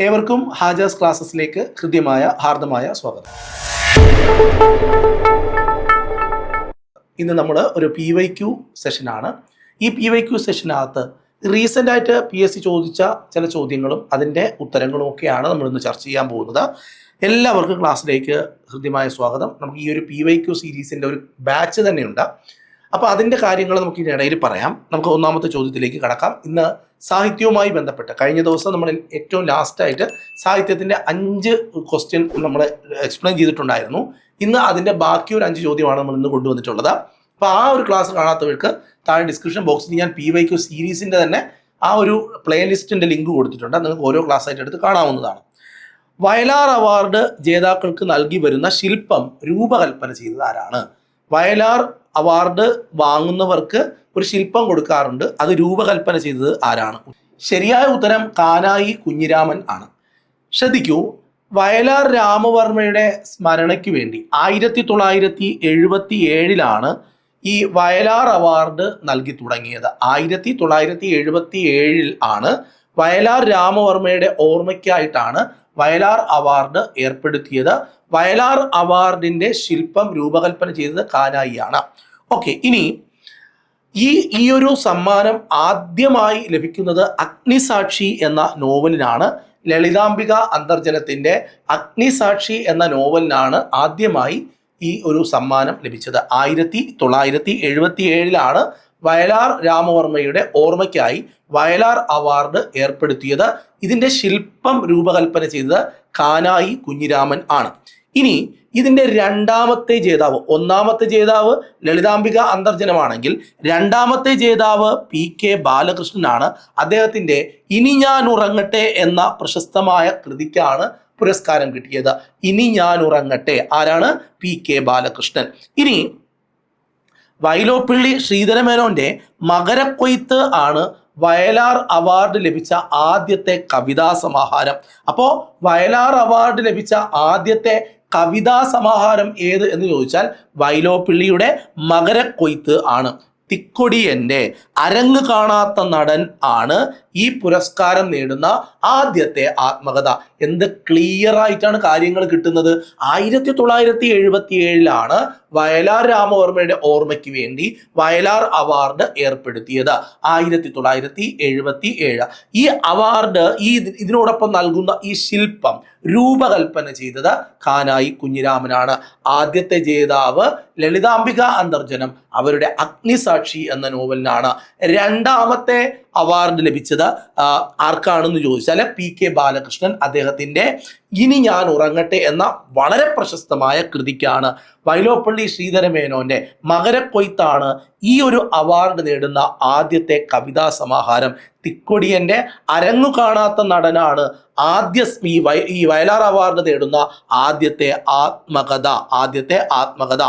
ഏവർക്കും ഹാജാസ് ക്ലാസ്സസിലേക്ക് ഹൃദ്യമായ ഹാർദമായ സ്വാഗതം. ഇന്ന് നമ്മൾ ഒരു PYQ സെഷനാണ്. ഈ PYQ സെഷനകത്ത് റീസെൻ്റ് ആയിട്ട് PSC ചോദിച്ച ചില ചോദ്യങ്ങളും അതിൻ്റെ ഉത്തരങ്ങളും ഒക്കെയാണ് നമ്മളിന്ന് ചർച്ച ചെയ്യാൻ പോകുന്നത്. എല്ലാവർക്കും ക്ലാസ്സിലേക്ക് ഹൃദ്യമായ സ്വാഗതം. നമുക്ക് ഈ ഒരു PYQ സീരീസിൻ്റെ ഒരു ബാച്ച് തന്നെയുണ്ട്. അപ്പോൾ അതിൻ്റെ കാര്യങ്ങൾ നമുക്ക് ഇതിനിടയിൽ പറയാം. നമുക്ക് ഒന്നാമത്തെ ചോദ്യത്തിലേക്ക് കടക്കാം. ഇന്ന് സാഹിത്യവുമായി ബന്ധപ്പെട്ട് കഴിഞ്ഞ ദിവസം നമ്മൾ ഏറ്റവും ലാസ്റ്റായിട്ട് സാഹിത്യത്തിൻ്റെ 5 ക്വസ്റ്റ്യൻ നമ്മൾ എക്സ്പ്ലെയിൻ ചെയ്തിട്ടുണ്ടായിരുന്നു. ഇന്ന് അതിൻ്റെ ബാക്കി ഒരു 5 ചോദ്യമാണ് നമ്മൾ ഇന്ന് കൊണ്ടുവന്നിട്ടുള്ളത്. അപ്പോൾ ആ ഒരു ക്ലാസ് കാണാത്തവർക്ക് താഴെ ഡിസ്ക്രിപ്ഷൻ ബോക്സിൽ ഞാൻ PYQ സീരീസിൻ്റെ തന്നെ ആ ഒരു പ്ലേലിസ്റ്റിൻ്റെ ലിങ്ക് കൊടുത്തിട്ടുണ്ട്. നിങ്ങൾക്ക് ഓരോ ക്ലാസ് ആയിട്ട് എടുത്ത് കാണാവുന്നതാണ്. വയലാർ അവാർഡ് ജേതാക്കൾക്ക് നൽകി വരുന്ന ശില്പം രൂപകൽപ്പന ചെയ്തത് ആരാണ്? വയലാർ അവാർഡ് വാങ്ങുന്നവർക്ക് ഒരു ശില്പം കൊടുക്കാറുണ്ട്. അത് രൂപകൽപ്പന ചെയ്തത് ആരാണ്? ശരിയായ ഉത്തരം കാനായി കുഞ്ഞിരാമൻ ആണ്. ശ്രദ്ധിക്കൂ, വയലാർ രാമവർമ്മയുടെ സ്മരണയ്ക്ക് വേണ്ടി 1977 ഈ വയലാർ അവാർഡ് നൽകി തുടങ്ങിയത്. 1977 ആണ് വയലാർ രാമവർമ്മയുടെ ഓർമ്മയ്ക്കായിട്ടാണ് വയലാർ അവാർഡ് ഏർപ്പെടുത്തിയത്. വയലാർ അവാർഡിൻ്റെ ശില്പം രൂപകൽപ്പന ചെയ്തത് കാനായിയാണ്. ഓക്കെ, ഇനി ഈ ഒരു സമ്മാനം ആദ്യമായി ലഭിക്കുന്നത് അഗ്നിസാക്ഷി എന്ന നോവലിനാണ്. ലളിതാംബിക അന്തർജനത്തിൻ്റെ അഗ്നിസാക്ഷി എന്ന നോവലിനാണ് ആദ്യമായി ഈ ഒരു സമ്മാനം ലഭിച്ചത്. 1977 വയലാർ രാമവർമ്മയുടെ ഓർമ്മയ്ക്കായി വയലാർ അവാർഡ് ഏർപ്പെടുത്തിയത്. ഇതിൻ്റെ ശില്പം രൂപകൽപ്പന ചെയ്തത് കാനായി കുഞ്ഞിരാമൻ ആണ്. ഇനി ഇതിൻ്റെ രണ്ടാമത്തെ ജേതാവ്, ഒന്നാമത്തെ ജേതാവ് ലളിതാംബിക അന്തർജനമാണെങ്കിൽ രണ്ടാമത്തെ ജേതാവ് PK ബാലകൃഷ്ണനാണ്. അദ്ദേഹത്തിൻ്റെ ഇനി ഞാൻ ഉറങ്ങട്ടെ എന്ന പ്രശസ്തമായ കൃതിക്കാണ് പുരസ്കാരം കിട്ടിയത്. ഇനി ഞാൻ ഉറങ്ങട്ടെ ആരാണ്? PK ബാലകൃഷ്ണൻ. ഇനി വൈലോപ്പിള്ളി ശ്രീധരമേനോന്റെ മകരക്കൊയ്ത്ത് ആണ് വയലാർ അവാർഡ് ലഭിച്ച ആദ്യത്തെ കവിതാ സമാഹാരം. അപ്പോൾ വയലാർ അവാർഡ് ലഭിച്ച ആദ്യത്തെ കവിതാ സമാഹാരം ഏത് എന്ന് ചോദിച്ചാൽ വൈലോപ്പിള്ളിയുടെ മകരക്കൊയ്ത്ത് ആണ്. തിക്കൊടിയൻ്റെ അരങ്ങ് കാണാത്ത നടൻ ആണ് ഈ പുരസ്കാരം നേടുന്ന ആദ്യത്തെ ആത്മകഥ. എന്ത് ക്ലിയർ ആയിട്ടാണ് കാര്യങ്ങൾ കിട്ടുന്നത്. 1977 വയലാർ രാമവർമ്മയുടെ ഓർമ്മയ്ക്ക് വേണ്ടി വയലാർ അവാർഡ് ഏർപ്പെടുത്തിയത്. 1977 ഈ അവാർഡ് ഇതിനോടൊപ്പം നൽകുന്ന ഈ ശില്പം രൂപകൽപ്പന ചെയ്തത് കാനായി കുഞ്ഞിരാമനാണ്. ആദ്യത്തെ ജേതാവ് ലളിതാംബിക അന്തർജനം അവരുടെ അഗ്നിസാക്ഷി എന്ന നോവലിനാണ്. രണ്ടാമത്തെ അവാർഡ് ലഭിച്ചത് ആർക്കാണെന്ന് ചോദിച്ചാൽ PK ബാലകൃഷ്ണൻ. അദ്ദേഹത്തിൻ്റെ ഇനി ഞാൻ ഉറങ്ങട്ടെ എന്ന വളരെ പ്രശസ്തമായ കൃതിക്കാണ്. വൈലോപ്പള്ളി ശ്രീധരമേനോന്റെ മകരക്കൊയ്ത്താണ് ഈ ഒരു അവാർഡ് നേടുന്ന ആദ്യത്തെ കവിതാ സമാഹാരം. തിക്കൊടിയൻ്റെ അരങ്ങു കാണാത്ത നടനാണ് ഈ വയലാർ അവാർഡ് നേടുന്ന ആദ്യത്തെ ആത്മകഥ.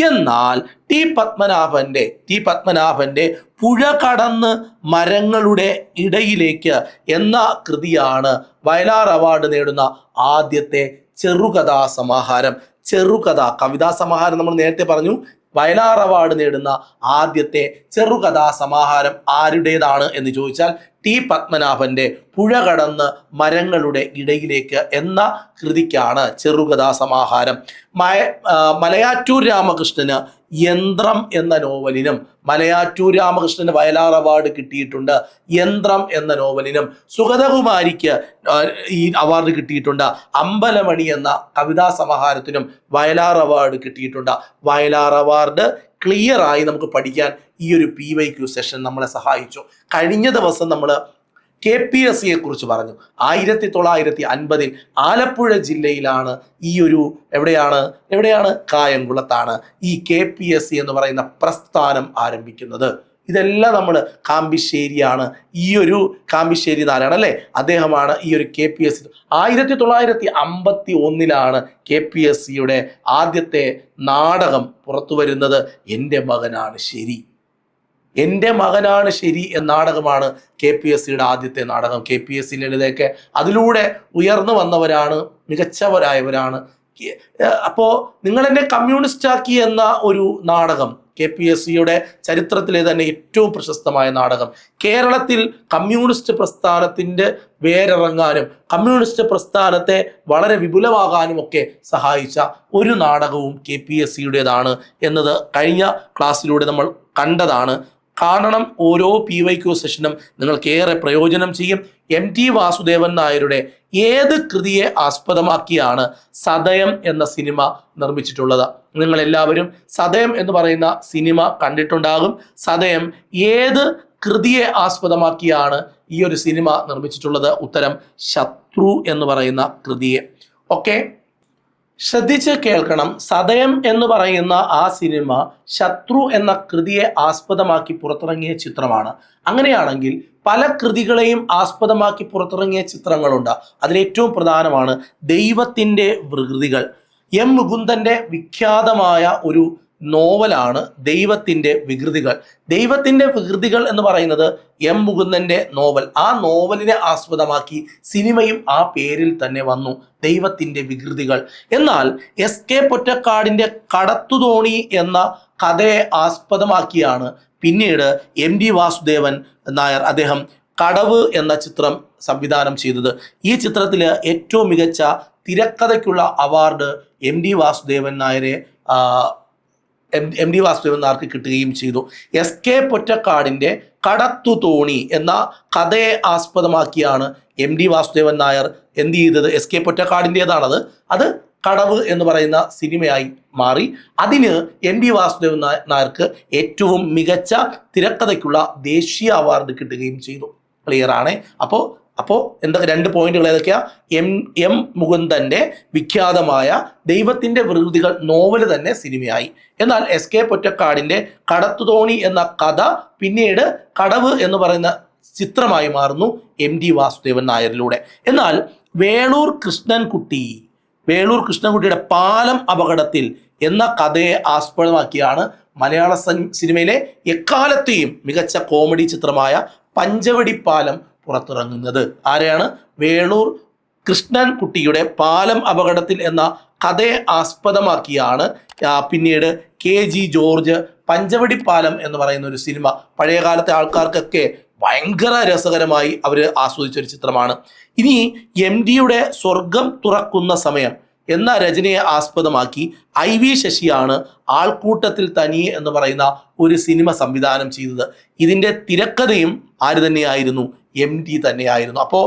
എന്നാൽ ടി പത്മനാഭന്റെ പുഴ കടന്ന് മരങ്ങളുടെ ഇടയിലേക്ക് എന്ന കൃതിയാണ് വയലാർ അവാർഡ് നേടുന്ന ആദ്യത്തെ ചെറുകഥാ സമാഹാരം. കവിതാ സമാഹാരം നമ്മൾ നേരത്തെ പറഞ്ഞു. വയലാർ അവാർഡ് നേടുന്ന ആദ്യത്തെ ചെറുകഥാ സമാഹാരം ആരുടേതാണ് എന്ന് ചോദിച്ചാൽ ടി പത്മനാഭന്റെ പുഴ കടന്ന് മരങ്ങളുടെ ഇടയിലേക്ക് എന്ന കൃതിക്കാണ് ചെറുകഥാ സമാഹാരം. മലയാറ്റൂർ രാമകൃഷ്ണന് യന്ത്രം എന്ന നോവലിനും മലയാറ്റൂർ രാമകൃഷ്ണന് വയലാർ അവാർഡ് കിട്ടിയിട്ടുണ്ട്. യന്ത്രം എന്ന നോവലിനും സുഗതകുമാരിക്ക് ഈ അവാർഡ് കിട്ടിയിട്ടുണ്ട്. അമ്പലമണി എന്ന കവിതാ സമാഹാരത്തിനും വയലാർ അവാർഡ് കിട്ടിയിട്ടുണ്ട്. വയലാർ അവാർഡ് ക്ലിയർ ആയി നമുക്ക് പഠിക്കാൻ ഈ ഒരു PYQ സെഷൻ നമ്മളെ സഹായിച്ചു. കഴിഞ്ഞ ദിവസം നമ്മൾ KPSCയെ കുറിച്ച് പറഞ്ഞു. 1950 ആലപ്പുഴ ജില്ലയിലാണ് ഈ ഒരു എവിടെയാണ് കായംകുളത്താണ് ഈ KPSC എന്ന് പറയുന്ന പ്രസ്ഥാനം ആരംഭിക്കുന്നത്. ഇതെല്ലാം നമ്മൾ കാമ്പിശ്ശേരിയാണ്. ഈ ഒരു കാമ്പിശ്ശേരി നാരായണൻ അല്ലേ, അദ്ദേഹമാണ് ഈ ഒരു KPSC. 1951 KPSCയുടെ ആദ്യത്തെ നാടകം പുറത്തു വരുന്നത് എൻ്റെ മകനാണ് ശരി എന്ന നാടകമാണ് KPSCയുടെ ആദ്യത്തെ നാടകം. KPSC ലളിതയൊക്കെ അതിലൂടെ ഉയർന്നു വന്നവരാണ്, മികച്ചവരായവരാണ്. അപ്പോൾ നിങ്ങൾ എന്നെ കമ്മ്യൂണിസ്റ്റ് ആക്കി എന്ന ഒരു നാടകം KPSCയുടെ ചരിത്രത്തിലെ തന്നെ ഏറ്റവും പ്രശസ്തമായ നാടകം. കേരളത്തിൽ കമ്മ്യൂണിസ്റ്റ് പ്രസ്ഥാനത്തിൻ്റെ വേരിറങ്ങാനും കമ്മ്യൂണിസ്റ്റ് പ്രസ്ഥാനത്തെ വളരെ വിപുലമാകാനും ഒക്കെ സഹായിച്ച ഒരു നാടകവും KPSCയുടേതാണ് എന്നത് കഴിഞ്ഞ ക്ലാസ്സിലൂടെ നമ്മൾ കണ്ടതാണ്. കാരണം ഓരോ PYQ സെഷനും നിങ്ങൾക്ക് ഏറെ പ്രയോജനം ചെയ്യും. MT വാസുദേവൻ നായരുടെ ഏത് കൃതിയെ ആസ്പദമാക്കിയാണ് സതയം എന്ന സിനിമ നിർമ്മിച്ചിട്ടുള്ളത്? നിങ്ങളെല്ലാവരും സതയം എന്ന് പറയുന്ന സിനിമ കണ്ടിട്ടുണ്ടാകും. സതയം ഏത് കൃതിയെ ആസ്പദമാക്കിയാണ് ഈ ഒരു സിനിമ നിർമ്മിച്ചിട്ടുള്ളത്? ഉത്തരം ശത്രു എന്ന് പറയുന്ന കൃതിയെ. ഓക്കെ, ശ്രദ്ധിച്ച് കേൾക്കണം. സതയം എന്ന് പറയുന്ന ആ സിനിമ ശത്രു എന്ന കൃതിയെ ആസ്പദമാക്കി പുറത്തിറങ്ങിയ ചിത്രമാണ്. അങ്ങനെയാണെങ്കിൽ പല കൃതികളെയും ആസ്പദമാക്കി പുറത്തിറങ്ങിയ ചിത്രങ്ങളുണ്ട്. അതിലേറ്റവും പ്രധാനമാണ് ദൈവത്തിൻ്റെ വികൃതികൾ. മുകുന്ദൻ്റെ വിഖ്യാതമായ ഒരു നോവലാണ് ദൈവത്തിൻ്റെ വികൃതികൾ. ദൈവത്തിൻ്റെ വികൃതികൾ എന്ന് പറയുന്നത് മുകുന്ദൻ്റെ നോവൽ. ആ നോവലിനെ ആസ്പദമാക്കി സിനിമയും ആ പേരിൽ തന്നെ വന്നു, ദൈവത്തിൻ്റെ വികൃതികൾ. എന്നാൽ SK പൊറ്റക്കാടിൻ്റെ കടത്തുതോണി എന്ന കഥയെ ആസ്പദമാക്കിയാണ് പിന്നീട് MT വാസുദേവൻ നായർ അദ്ദേഹം കടവ് എന്ന ചിത്രം സംവിധാനം ചെയ്തത്. ഈ ചിത്രത്തിൽ ഏറ്റവും മികച്ച തിരക്കഥയ്ക്കുള്ള അവാർഡ് MT വാസുദേവൻ നായർക്ക് കിട്ടുകയും ചെയ്തു. SK പൊറ്റക്കാടിൻ്റെ കടത്തുതോണി എന്ന കഥയെ ആസ്പദമാക്കിയാണ് MT വാസുദേവൻ നായർ എന്ത് ചെയ്തത്? SK പൊറ്റക്കാടിൻ്റെതാണത്, അത് കടവ് എന്ന് പറയുന്ന സിനിമയായി മാറി. അതിന് MT വാസുദേവൻ നായർക്ക് ഏറ്റവും മികച്ച തിരക്കഥയ്ക്കുള്ള ദേശീയ അവാർഡ് കിട്ടുകയും ചെയ്തു. ക്ലിയർ ആണ്? അപ്പോൾ എന്തൊക്കെ രണ്ട് പോയിന്റുകൾ ഏതൊക്കെയാ? മുകുന്ദൻ്റെ വിഖ്യാതമായ ദൈവത്തിൻ്റെ വികൃതികൾ നോവല് തന്നെ സിനിമയായി. എന്നാൽ SK പൊറ്റക്കാടിൻ്റെ കടത്തുതോണി എന്ന കഥ പിന്നീട് കടവ് എന്ന് പറയുന്ന ചിത്രമായി മാറുന്നു MT വാസുദേവൻ നായരിലൂടെ. എന്നാൽ വേളൂർ കൃഷ്ണൻകുട്ടിയുടെ പാലം അപകടത്തിൽ എന്ന കഥയെ ആസ്പദമാക്കിയാണ് മലയാള സിനിമയിലെ എക്കാലത്തെയും മികച്ച കോമഡി ചിത്രമായ പഞ്ചവടിപ്പാലം പുറത്തിറങ്ങുന്നത്. ആരെയാണ്? വേളൂർ കൃഷ്ണൻകുട്ടിയുടെ പാലം അപകടത്തിൽ എന്ന കഥയെ ആസ്പദമാക്കിയാണ് പിന്നീട് KG ജോർജ് പഞ്ചവടിപ്പാലം എന്ന് പറയുന്ന ഒരു സിനിമ പഴയകാലത്തെ ആൾക്കാർക്കൊക്കെ ഭയങ്കര രസകരമായി അവർ ആസ്വദിച്ചൊരു ചിത്രമാണ്. ഇനി MTയുടെ സ്വർഗം തുറക്കുന്ന സമയം എന്ന രചനയെ ആസ്പദമാക്കി IV ശശിയാണ് ആൾക്കൂട്ടത്തിൽ തനിയെ എന്ന് പറയുന്ന ഒരു സിനിമ സംവിധാനം ചെയ്തത്. ഇതിൻ്റെ തിരക്കഥയും ആര് തന്നെയായിരുന്നു? MT തന്നെയായിരുന്നു. അപ്പോൾ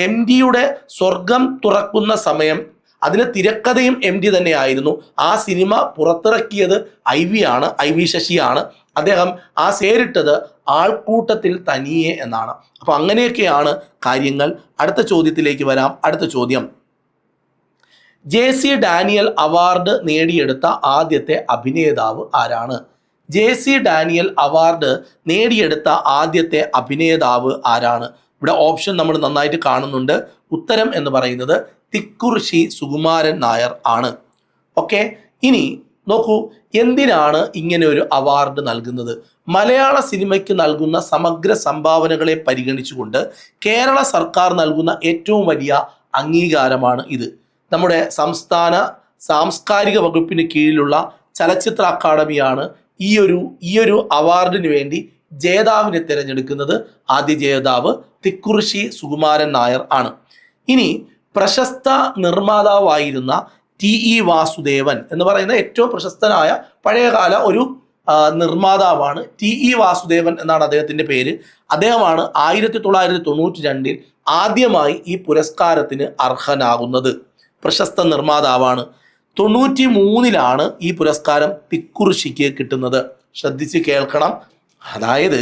MTയുടെ സ്വർഗം തുറക്കുന്ന സമയം, അതിന് തിരക്കഥയും MT തന്നെയായിരുന്നു. ആ സിനിമ പുറത്തിറക്കിയത് IV ശശിയാണ്. അദ്ദേഹം ആ പേരിട്ടത് ആൾക്കൂട്ടത്തിൽ തനിയെ എന്നാണ്. അപ്പോൾ അങ്ങനെയൊക്കെയാണ് കാര്യങ്ങൾ. അടുത്ത ചോദ്യത്തിലേക്ക് വരാം. അടുത്ത ചോദ്യം, JC ഡാനിയൽ അവാർഡ് നേടിയെടുത്ത ആദ്യത്തെ അഭിനേതാവ് ആരാണ്? JC ഡാനിയൽ അവാർഡ് നേടിയെടുത്ത ആദ്യത്തെ അഭിനേതാവ് ആരാണ്? ഇവിടെ ഓപ്ഷൻ നമ്മൾ നന്നായിട്ട് കാണുന്നുണ്ട്. ഉത്തരം എന്ന് പറയുന്നത് തിക്കുറിശ്ശി സുകുമാരൻ നായർ ആണ്. ഓക്കെ, ഇനി നോക്കൂ, എന്തിനാണ് ഇങ്ങനെ ഒരു അവാർഡ് നൽകുന്നത്? മലയാള സിനിമയ്ക്ക് നൽകുന്ന സമഗ്ര സംഭാവനകളെ പരിഗണിച്ചുകൊണ്ട് കേരള സർക്കാർ നൽകുന്ന ഏറ്റവും വലിയ അംഗീകാരമാണ് ഇത്. നമ്മുടെ സംസ്ഥാന സാംസ്കാരിക വകുപ്പിന് കീഴിലുള്ള ചലച്ചിത്ര അക്കാദമിയാണ് ഈ ഒരു അവാർഡിന് വേണ്ടി ജേതാവിനെ തിരഞ്ഞെടുക്കുന്നത്. ആദ്യ ജേതാവ് തിക്കുറിശ്ശി സുകുമാരൻ നായർ ആണ്. ഇനി പ്രശസ്ത നിർമ്മാതാവായിരുന്ന TE വാസുദേവൻ എന്ന് പറയുന്ന ഏറ്റവും പ്രശസ്തനായ പഴയകാല ഒരു നിർമ്മാതാവാണ്. TE വാസുദേവൻ എന്നാണ് അദ്ദേഹത്തിൻ്റെ പേര്. അദ്ദേഹമാണ് 1992 ആദ്യമായി ഈ പുരസ്കാരത്തിന് അർഹനാകുന്നത്. പ്രശസ്ത നിർമ്മാതാവാണ്. 93 ഈ പുരസ്കാരം തിക്കുറിശ്ശിക്ക് കിട്ടുന്നത്. ശ്രദ്ധിച്ച് കേൾക്കണം. അതായത്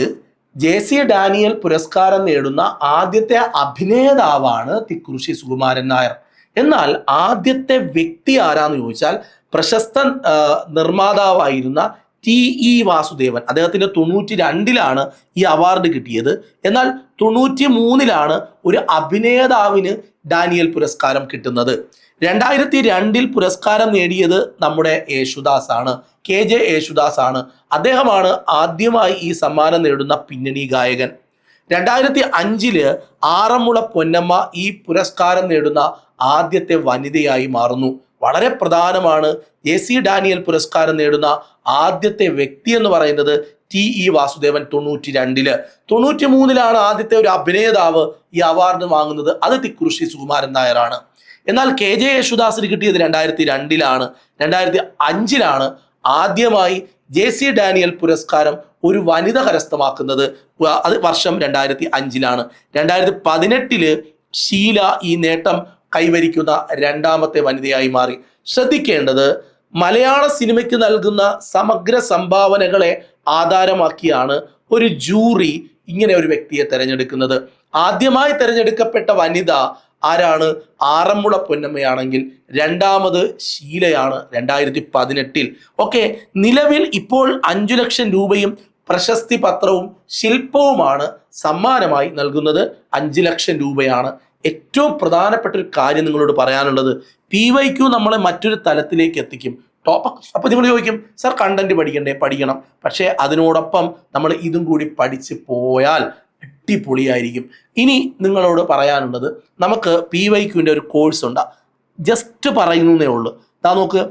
JC ഡാനിയൽ പുരസ്കാരം നേടുന്ന ആദ്യത്തെ അഭിനേതാവാണ് തിക്കുറിശ്ശി സുകുമാരൻ നായർ. എന്നാൽ ആദ്യത്തെ വ്യക്തി ആരാന്ന് ചോദിച്ചാൽ പ്രശസ്ത നിർമ്മാതാവായിരുന്ന TE വാസുദേവൻ. അദ്ദേഹത്തിന് 92 ഈ അവാർഡ് കിട്ടിയത്. എന്നാൽ 93 ഒരു അഭിനേതാവിന് ഡാനിയൽ പുരസ്കാരം കിട്ടുന്നത്. 2002 പുരസ്കാരം നേടിയത് നമ്മുടെ യേശുദാസ് ആണ്, KJ യേശുദാസ് ആണ്. അദ്ദേഹമാണ് ആദ്യമായി ഈ സമ്മാനം നേടുന്ന പിന്നണി ഗായകൻ. 2005 ആറന്മുള പൊന്നമ്മ ഈ പുരസ്കാരം നേടുന്ന ആദ്യത്തെ വനിതയായി മാറുന്നു. വളരെ പ്രധാനമാണ്. JC ഡാനിയൽ പുരസ്കാരം നേടുന്ന ആദ്യത്തെ വ്യക്തി എന്ന് പറയുന്നത് TE വാസുദേവൻ 92. 93 ആദ്യത്തെ ഒരു അഭിനേതാവ് ഈ അവാർഡ് വാങ്ങുന്നത്. അത് തിക്കുറിശ്ശി സുകുമാരൻ നായരാണ്. എന്നാൽ KJ യേശുദാസിന് കിട്ടിയത് 2002. 2005 ആദ്യമായി JC ഡാനിയൽ പുരസ്കാരം ഒരു വനിത കരസ്ഥമാക്കുന്നത്. അത് വർഷം 2005. 2018 ഷീല ഈ നേട്ടം കൈവരിക്കുന്ന രണ്ടാമത്തെ വനിതയായി മാറി. ശ്രദ്ധിക്കേണ്ടത്, മലയാള സിനിമയ്ക്ക് നൽകുന്ന സമഗ്ര സംഭാവനകളെ ആധാരമാക്കിയാണ് ഒരു ജൂറി ഇങ്ങനെ ഒരു വ്യക്തിയെ തെരഞ്ഞെടുക്കുന്നത്. ആദ്യമായി തെരഞ്ഞെടുക്കപ്പെട്ട വനിത ആരാണ്? ആറന്മുള പൊന്നമ്മയാണെങ്കിൽ രണ്ടാമത് ഷീലയാണ് 2018. ഓക്കെ, നിലവിൽ ഇപ്പോൾ 5 ലക്ഷം രൂപയും പ്രശസ്തി പത്രവും ശില്പവുമാണ് സമ്മാനമായി നൽകുന്നത്. 5 ലക്ഷം രൂപയാണ്. ഏറ്റവും പ്രധാനപ്പെട്ട ഒരു കാര്യം നിങ്ങളോട് പറയാനുള്ളത്, PYQ നമ്മളെ മറ്റൊരു തലത്തിലേക്ക് എത്തിക്കും. അപ്പോൾ നിങ്ങൾ ചോദിക്കും, സർ കണ്ടന്റ് പഠിക്കണ്ടേ? പഠിക്കണം. പക്ഷേ അതിനോടൊപ്പം നമ്മൾ ഇതും കൂടി പഠിച്ച് പോയാൽ അടിപൊളിയായിരിക്കും. ഇനി നിങ്ങളോട് പറയാനുള്ളത്, നമുക്ക് PYQൻ്റെ ഒരു കോഴ്സ് ഉണ്ട്. ജസ്റ്റ് പറയുന്നേ ഉള്ളൂ. നോക്ക്,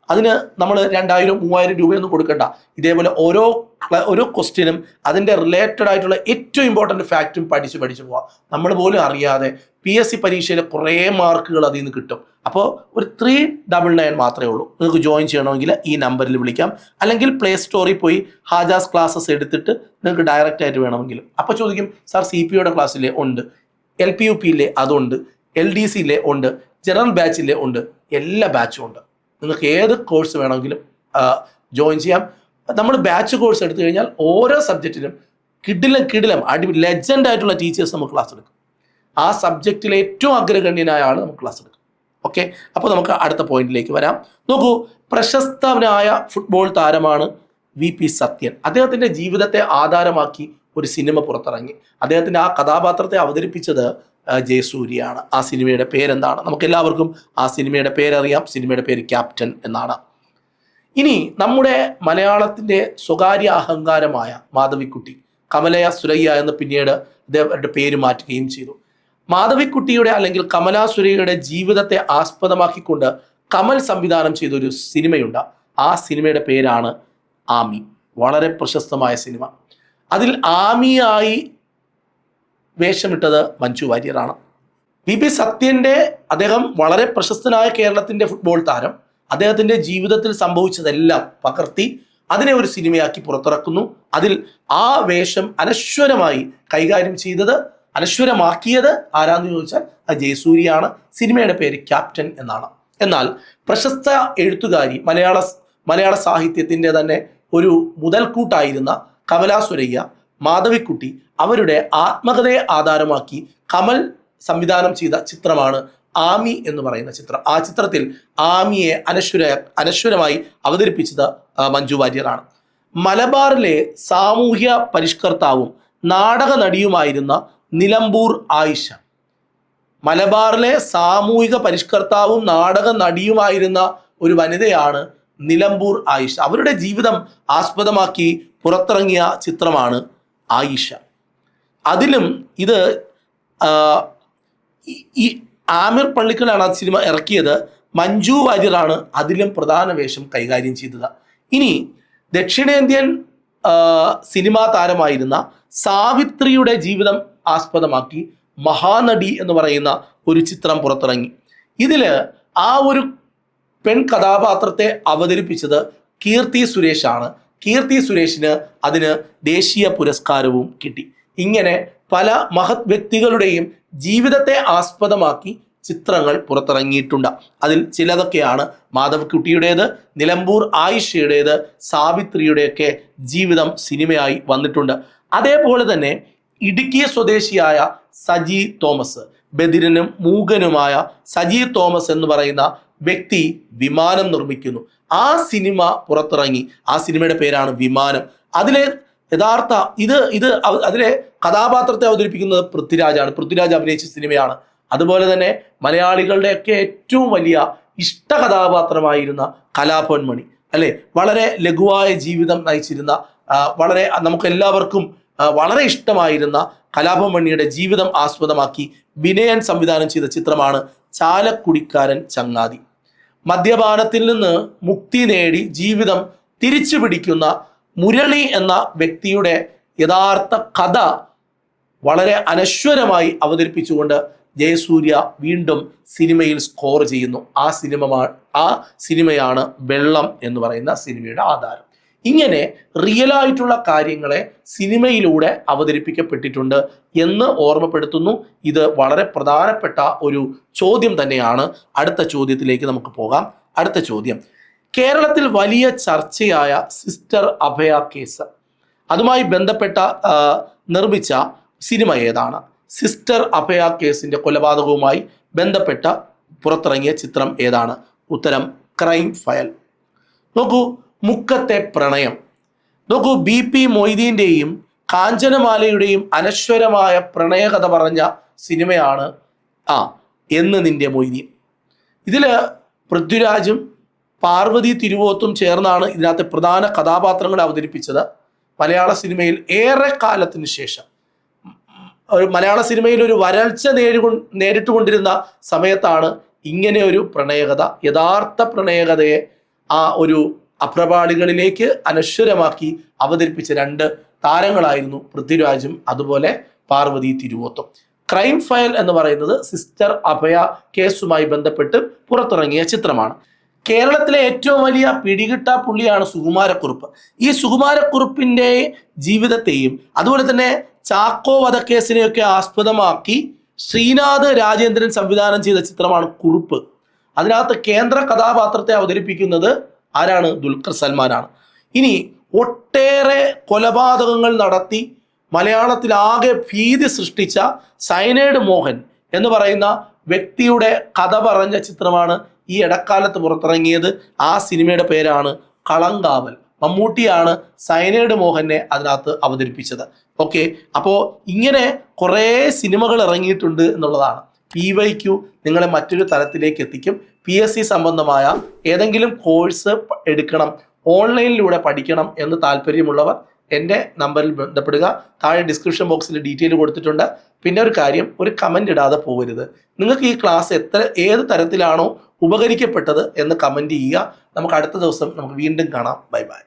അതിന് നമ്മൾ 2000-3000 രൂപയൊന്നും കൊടുക്കണ്ട. ഇതേപോലെ ഓരോ ക്വസ്റ്റ്യനും അതിൻ്റെ റിലേറ്റഡ് ആയിട്ടുള്ള ഏറ്റവും ഇമ്പോർട്ടൻ്റ് ഫാക്റ്റും പഠിച്ച് പോവാം. നമ്മൾ പോലും അറിയാതെ PSC പരീക്ഷയിൽ കുറേ മാർക്കുകൾ അതിൽ നിന്ന് കിട്ടും. അപ്പോൾ ഒരു 399 മാത്രമേ ഉള്ളൂ. നിങ്ങൾക്ക് ജോയിൻ ചെയ്യണമെങ്കിൽ ഈ നമ്പറിൽ വിളിക്കാം, അല്ലെങ്കിൽ പ്ലേ സ്റ്റോറിൽ പോയി ഹാജാസ് ക്ലാസ്സസ് എടുത്തിട്ട് നിങ്ങൾക്ക് ഡയറക്റ്റ് ആയിട്ട് വേണമെങ്കിലും. അപ്പോൾ ചോദിക്കും, സാർ CPOയുടെ ക്ലാസ്സിലെ ഉണ്ട്, LPUPയിലെ അതുണ്ട്, LDCയിലെ ഉണ്ട്, ജനറൽ ബാച്ചിലെ ഉണ്ട്, എല്ലാ ബാച്ചും ഉണ്ട്. നിങ്ങൾക്ക് ഏത് കോഴ്സ് വേണമെങ്കിലും ജോയിൻ ചെയ്യാം. നമ്മൾ ബാച്ച് കോഴ്സ് എടുത്തു കഴിഞ്ഞാൽ ഓരോ സബ്ജക്റ്റിനും കിടിലം ലെജൻഡ് ആയിട്ടുള്ള ടീച്ചേഴ്സ് നമുക്ക് ക്ലാസ് എടുക്കും. ആ സബ്ജക്റ്റിലെ ഏറ്റവും അഗ്രഗണ്യനായ ആൾ നമുക്ക് ക്ലാസ് എടുക്കും. ഓക്കെ, അപ്പോൾ നമുക്ക് അടുത്ത പോയിന്റിലേക്ക് വരാം. നോക്കൂ, പ്രശസ്തനായ ഫുട്ബോൾ താരമാണ് VP സത്യൻ. അദ്ദേഹത്തിൻ്റെ ജീവിതത്തെ ആധാരമാക്കി ഒരു സിനിമ പുറത്തിറങ്ങി. അദ്ദേഹത്തിൻ്റെ ആ കഥാപാത്രത്തെ അവതരിപ്പിച്ചത് ജയസൂര്യയാണ്. ആ സിനിമയുടെ പേരെന്താണ്? നമുക്ക് എല്ലാവർക്കും ആ സിനിമയുടെ പേരറിയാം. സിനിമയുടെ പേര് ക്യാപ്റ്റൻ എന്നാണ്. ഇനി നമ്മുടെ മലയാളത്തിൻ്റെ സ്വകാര്യ അഹങ്കാരമായ മാധവിക്കുട്ടി, കമലയ സുരയ്യ എന്ന് പിന്നീട് അദ്ദേഹത്തിന്റെ പേര് മാറ്റുകയും ചെയ്തു. മാധവിക്കുട്ടിയുടെ അല്ലെങ്കിൽ കമലാ സുരയ്യയുടെ ജീവിതത്തെ ആസ്പദമാക്കിക്കൊണ്ട് കമൽ സംവിധാനം ചെയ്തൊരു സിനിമയുണ്ട്. ആ സിനിമയുടെ പേരാണ് ആമി. വളരെ പ്രശസ്തമായ സിനിമ. അതിൽ ആമിയായി വേഷമിട്ടത് മഞ്ജു വാര്യറാണ്. VP സത്യൻ്റെ, അദ്ദേഹം വളരെ പ്രശസ്തനായ കേരളത്തിൻ്റെ ഫുട്ബോൾ താരം. അദ്ദേഹത്തിൻ്റെ ജീവിതത്തിൽ സംഭവിച്ചതെല്ലാം പകർത്തി അതിനെ ഒരു സിനിമയാക്കി പുറത്തിറക്കുന്നു. അതിൽ ആ വേഷം അനശ്വരമായി കൈകാര്യം അനശ്വരമാക്കിയത് ആരാന്ന് ചോദിച്ചാൽ അത് ജയസൂര്യയാണ്. സിനിമയുടെ പേര് ക്യാപ്റ്റൻ എന്നാണ്. എന്നാൽ പ്രശസ്ത എഴുത്തുകാരി, മലയാള സാഹിത്യത്തിൻ്റെ തന്നെ ഒരു മുതൽക്കൂട്ടായിരുന്ന കമലാ സുരയ്യ, മാധവിക്കുട്ടി, അവരുടെ ആത്മകഥയെ ആധാരമാക്കി കമൽ സംവിധാനം ചെയ്ത ചിത്രമാണ് ആമി എന്ന് പറയുന്ന ചിത്രം. ആ ചിത്രത്തിൽ ആമിയെ അനശ്വരമായി അവതരിപ്പിച്ചത് മഞ്ജു വാര്യറാണ്. മലബാറിലെ സാമൂഹ്യ പരിഷ്കർത്താവും നാടക നടിയുമായിരുന്ന നിലമ്പൂർ ആയിഷ. മലബാറിലെ സാമൂഹിക പരിഷ്കർത്താവും നാടക നടിയുമായിരുന്ന ഒരു വനിതയാണ് നിലമ്പൂർ ആയിഷ. അവരുടെ ജീവിതം ആസ്പദമാക്കി പുറത്തിറങ്ങിയ ചിത്രമാണ് ആയിഷ. അതിലും ഇത് ഈ ആമിർ പള്ളിക്കലാണ് ആ സിനിമ ഇറക്കിയത്. മഞ്ജു വാര്യറാണ് അതിലും പ്രധാന വേഷം കൈകാര്യം ചെയ്തത്. ഇനി ദക്ഷിണേന്ത്യൻ സിനിമാ താരമായിരുന്ന സാവിത്രിയുടെ ജീവിതം ആസ്പദമാക്കി മഹാനടി എന്ന് പറയുന്ന ഒരു ചിത്രം പുറത്തിറങ്ങി. ഇതിൽ ആ ഒരു പെൺ കഥാപാത്രത്തെ അവതരിപ്പിച്ചത് കീർത്തി സുരേഷാണ്. കീർത്തി സുരേഷിന് അതിന് ദേശീയ പുരസ്കാരവും കിട്ടി. ഇങ്ങനെ പല മഹത് വ്യക്തികളുടെയും ജീവിതത്തെ ആസ്പദമാക്കി ചിത്രങ്ങൾ പുറത്തിറങ്ങിയിട്ടുണ്ട്. അതിൽ ചിലതൊക്കെയാണ് മാധവിക്കുട്ടിയുടേത്, നിലമ്പൂർ ആയിഷയുടേത്, സാവിത്രിയുടെയൊക്കെ ജീവിതം സിനിമയായി വന്നിട്ടുണ്ട്. അതേപോലെ തന്നെ ഇടുക്കി സ്വദേശിയായ സജി തോമസ്, ബധിരനും മൂകനുമായ സജി തോമസ് എന്ന് പറയുന്ന വ്യക്തി വിമാനം നിർമ്മിക്കുന്നു. ആ സിനിമ പുറത്തിറങ്ങി. ആ സിനിമയുടെ പേരാണ് വിമാനം. അതിലെ അതിലെ കഥാപാത്രത്തെ അവതരിപ്പിക്കുന്നത് പൃഥ്വിരാജാണ്. പൃഥ്വിരാജ് അഭിനയിച്ച സിനിമയാണ്. അതുപോലെ തന്നെ മലയാളികളുടെയൊക്കെ ഏറ്റവും വലിയ ഇഷ്ട കഥാപാത്രമായിരുന്ന കലാഭവൻ മണി, അല്ലെ, വളരെ ലഘുവായ ജീവിതം നയിച്ചിരുന്ന, വളരെ നമുക്കെല്ലാവർക്കും വളരെ ഇഷ്ടമായിരുന്ന കലാഭവൻ മണിയുടെ ജീവിതം ആസ്പദമാക്കി വിനയൻ സംവിധാനം ചെയ്ത ചിത്രമാണ് ചാലക്കുടിക്കാരൻ ചങ്ങാതി. മദ്യപാനത്തിൽ നിന്ന് മുക്തി നേടി ജീവിതം തിരിച്ചു പിടിക്കുന്ന മുരളി എന്ന വ്യക്തിയുടെ യഥാർത്ഥ കഥ വളരെ അനശ്വരമായി അവതരിപ്പിച്ചുകൊണ്ട് ജയസൂര്യ വീണ്ടും സിനിമയിൽ സ്കോർ ചെയ്യുന്നു. ആ സിനിമയാണ് വെള്ളം എന്ന് പറയുന്ന സിനിമയുടെ ആധാരം. ഇങ്ങനെ റിയലായിട്ടുള്ള കാര്യങ്ങളെ സിനിമയിലൂടെ അവതരിപ്പിക്കപ്പെട്ടിട്ടുണ്ട് എന്ന് ഓർമ്മപ്പെടുത്തുന്നു. ഇത് വളരെ പ്രധാനപ്പെട്ട ഒരു ചോദ്യം തന്നെയാണ്. അടുത്ത ചോദ്യത്തിലേക്ക് നമുക്ക് പോകാം. അടുത്ത ചോദ്യം, കേരളത്തിൽ വലിയ ചർച്ചയായ സിസ്റ്റർ അഭയ കേസ്, അതുമായി ബന്ധപ്പെട്ട നിർമ്മിച്ച സിനിമ ഏതാണ്? സിസ്റ്റർ അഭയ കേസിന്റെ കൊലപാതകവുമായി ബന്ധപ്പെട്ട പുറത്തിറങ്ങിയ ചിത്രം ഏതാണ്? ഉത്തരം ക്രൈം ഫയൽ. നോക്കൂ, മുക്കത്തെ പ്രണയം. നോക്കൂ, BP മൊയ്തീൻ്റെയും കാഞ്ചനമാലയുടെയും അനശ്വരമായ പ്രണയകഥ പറഞ്ഞ സിനിമയാണ് എന്ന് നിന്റെ മൊയ്തീൻ. ഇതിൽ പൃഥ്വിരാജും പാർവതി തിരുവോത്തും ചേർന്നാണ് ഇതിനകത്തെ പ്രധാന കഥാപാത്രങ്ങളെ അവതരിപ്പിച്ചത്. മലയാള സിനിമയിൽ ഏറെ കാലത്തിന് ശേഷം, മലയാള സിനിമയിൽ ഒരു വരൾച്ച നേരിട്ടുകൊണ്ടിരുന്ന സമയത്താണ് ഇങ്ങനെ ഒരു പ്രണയകഥ, യഥാർത്ഥ പ്രണയകഥയെ ആ ഒരു അപ്രപാളികളിലേക്ക് അനശ്വരമാക്കി അവതരിപ്പിച്ച രണ്ട് താരങ്ങളായിരുന്നു പൃഥ്വിരാജും അതുപോലെ പാർവതി തിരുവോത്തും. ക്രൈം ഫയൽ എന്ന് പറയുന്നത് സിസ്റ്റർ അഭയ കേസുമായി ബന്ധപ്പെട്ട് പുറത്തിറങ്ങിയ ചിത്രമാണ്. കേരളത്തിലെ ഏറ്റവും വലിയ പിടികിട്ടാ പുള്ളിയാണ് സുകുമാരക്കുറുപ്പ്. ഈ സുകുമാരക്കുറുപ്പിൻ്റെ ജീവിതത്തെയും അതുപോലെ തന്നെ ചാക്കോ വധക്കേസിനെയൊക്കെ ആസ്പദമാക്കി ശ്രീനാഥ് രാജേന്ദ്രൻ സംവിധാനം ചെയ്ത ചിത്രമാണ് കുറുപ്പ്. അതിനകത്ത് കേന്ദ്ര കഥാപാത്രത്തെ അവതരിപ്പിക്കുന്നത് ആരാണ്? ദുൽഖർ സൽമാനാണ്. ഇനി ഒട്ടേറെ കൊലപാതകങ്ങൾ നടത്തി മലയാളത്തിലാകെ ഭീതി സൃഷ്ടിച്ച സൈനൈഡ് മോഹൻ എന്ന് പറയുന്ന വ്യക്തിയുടെ കഥ പറഞ്ഞ ചിത്രമാണ് ഈ ഇടക്കാലത്ത് പുറത്തിറങ്ങിയത്. ആ സിനിമയുടെ പേരാണ് കളങ്കാവൽ. മമ്മൂട്ടിയാണ് സൈനൈഡ് മോഹനെ അതിനകത്ത് അവതരിപ്പിച്ചത്. ഓക്കെ, അപ്പോൾ ഇങ്ങനെ കുറേ സിനിമകൾ ഇറങ്ങിയിട്ടുണ്ട് എന്നുള്ളതാണ്. PYQ നിങ്ങളെ മറ്റൊരു തലത്തിലേക്ക് എത്തിക്കും. PSC സംബന്ധമായ ഏതെങ്കിലും കോഴ്സ് എടുക്കണം, ഓൺലൈനിലൂടെ പഠിക്കണം എന്ന് താല്പര്യമുള്ളവർ എൻ്റെ നമ്പറിൽ ബന്ധപ്പെടുക. താഴെ ഡിസ്ക്രിപ്ഷൻ ബോക്സിൽ ഡീറ്റെയിൽ കൊടുത്തിട്ടുണ്ട്. പിന്നെ ഒരു കാര്യം, ഒരു കമൻ്റ് ഇടാതെ പോകരുത്. നിങ്ങൾക്ക് ഈ ക്ലാസ് ഏത് തരത്തിലാണോ ഉപകരിക്കപ്പെട്ടത് എന്ന് കമൻറ്റ് ചെയ്യുക. നമുക്ക് അടുത്ത ദിവസം വീണ്ടും കാണാം. Bye bye.